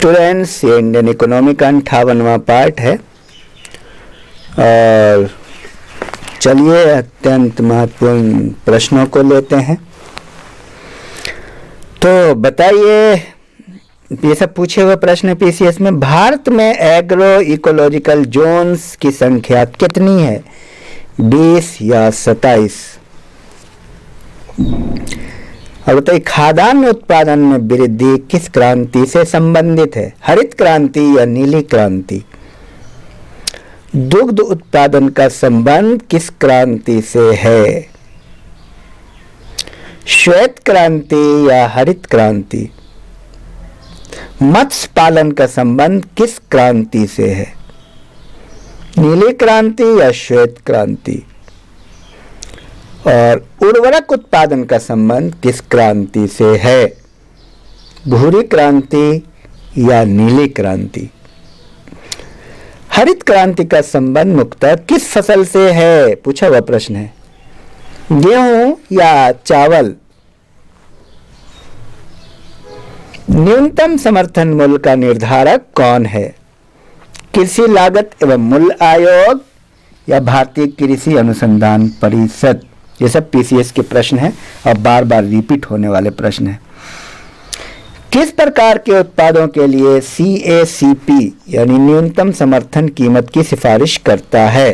Students, ये Indian economy का 58वां part है और चलिए अत्यंत महत्वपूर्ण प्रश्नों को लेते हैं। तो बताइए, ये सब पूछे हुए प्रश्न पीसीएस में, भारत में एग्रो इकोलॉजिकल जोन्स की संख्या कितनी है, 20 या 27? और बताइए, खाद्यान्न उत्पादन में वृद्धि किस क्रांति से संबंधित है, हरित क्रांति या नीली क्रांति? दुग्ध उत्पादन का संबंध किस क्रांति से है, श्वेत क्रांति या हरित क्रांति? मत्स्य पालन का संबंध किस क्रांति से है, नीली क्रांति या श्वेत क्रांति? और उर्वरक उत्पादन का संबंध किस क्रांति से है, भूरी क्रांति या नीली क्रांति? हरित क्रांति का संबंध मुख्यतः किस फसल से है, पूछा हुआ प्रश्न है, गेहूं या चावल? न्यूनतम समर्थन मूल्य का निर्धारक कौन है, कृषि लागत एवं मूल्य आयोग या भारतीय कृषि अनुसंधान परिषद? ये सब पीसीएस के प्रश्न हैं और बार बार रिपीट होने वाले प्रश्न हैं। किस प्रकार के उत्पादों के लिए सीएसीपी यानी न्यूनतम समर्थन कीमत की सिफारिश करता है,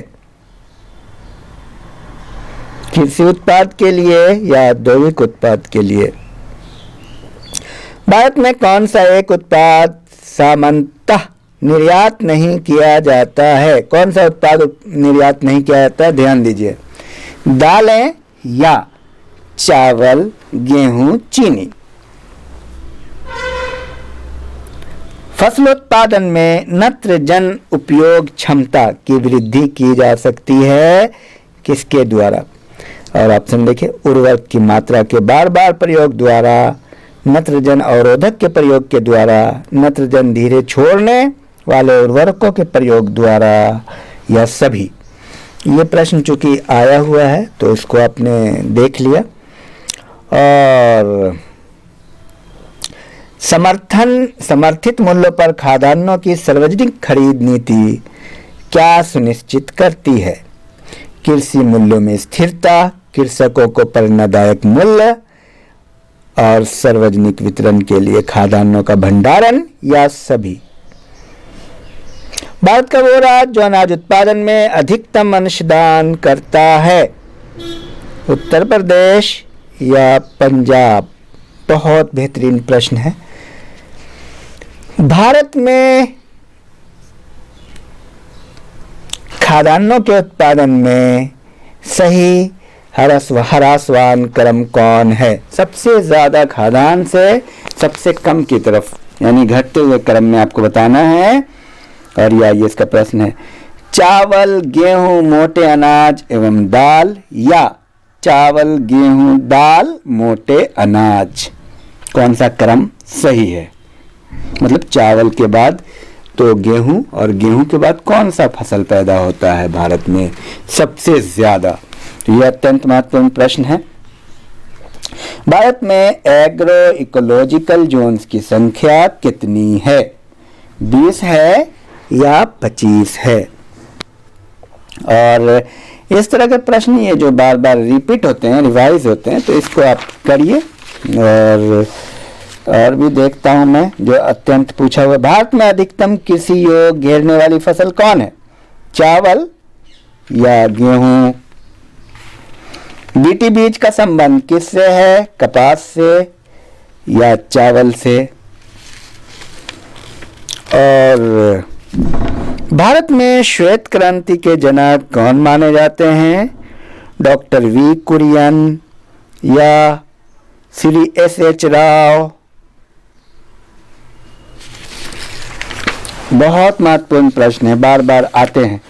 कृषि उत्पाद के लिए या औद्योगिक उत्पाद के लिए? भारत में कौन सा एक उत्पाद सामान्यतः निर्यात नहीं किया जाता है, कौन सा उत्पाद निर्यात नहीं किया जाता है? ध्यान दीजिए, दालें या चावल, गेहूं, चीनी। फसलोत्पादन में नत्रजन उपयोग क्षमता की वृद्धि की जा सकती है किसके द्वारा? और ऑप्शन देखिए, उर्वरक की मात्रा के बार बार प्रयोग द्वारा, नत्रजन अवरोधक के प्रयोग के द्वारा, नत्रजन धीरे छोड़ने वाले उर्वरकों के प्रयोग द्वारा, या सभी? ये प्रश्न चूंकि आया हुआ है तो इसको आपने देख लिया। और समर्थित मूल्यों पर खाद्यान्नों की सार्वजनिक खरीद नीति क्या सुनिश्चित करती है, कृषि मूल्यों में स्थिरता, कृषकों को प्रेरणादायक मूल्य और सार्वजनिक वितरण के लिए खाद्यान्नों का भंडारण, या सभी? भारत का वो राज्य जो अनाज उत्पादन में अधिकतम अंशदान करता है, उत्तर प्रदेश या पंजाब? बहुत बेहतरीन प्रश्न है। भारत में खाद्यान्नों के उत्पादन में सही ह्रासमान क्रम कौन है, सबसे ज्यादा खाद्यान्न से सबसे कम की तरफ, यानी घटते हुए क्रम में आपको बताना है। और ये इसका प्रश्न है, चावल, गेहूं, मोटे अनाज एवं दाल, या चावल, गेहूं, दाल, मोटे अनाज? कौन सा क्रम सही है? मतलब चावल के बाद तो गेहूं और गेहूं के बाद कौन सा फसल पैदा होता है भारत में सबसे ज्यादा? तो यह अत्यंत महत्वपूर्ण प्रश्न है। भारत में एग्रो इकोलॉजिकल जोन्स की संख्या कितनी है, 20 है या 25 है? और इस तरह के प्रश्न ये जो बार बार रिपीट होते हैं, रिवाइज होते हैं, तो इसको आप करिए। और भी देखता हूं मैं जो अत्यंत पूछा हुआ, भारत में अधिकतम कृषि योग्य घेरने वाली फसल कौन है, चावल या गेहूं? बीटी बीज का संबंध किससे है, कपास से या चावल से? और भारत में श्वेत क्रांति के जनक कौन माने जाते हैं, डॉक्टर वी कुरियन या श्री एस.एच. राव? बहुत महत्वपूर्ण प्रश्न है, बार बार आते हैं।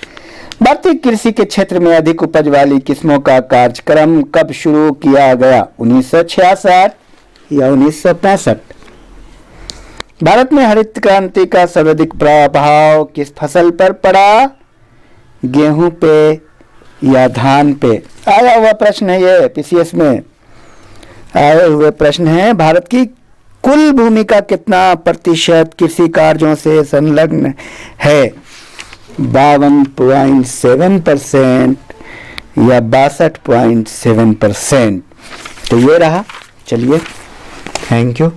भारतीय कृषि के क्षेत्र में अधिक उपज वाली किस्मों का कार्यक्रम कब शुरू किया गया, 1966 या 1965? भारत में हरित क्रांति का सर्वाधिक प्रभाव किस फसल पर पड़ा, गेहूं पे या धान पे? आया हुआ प्रश्न है, ये पीसीएस में आए हुए प्रश्न है। भारत की कुल भूमि का कितना प्रतिशत कृषि कार्यों से संलग्न है? 52.7% या 62.7%। तो ये रहा। चलिए, थैंक यू।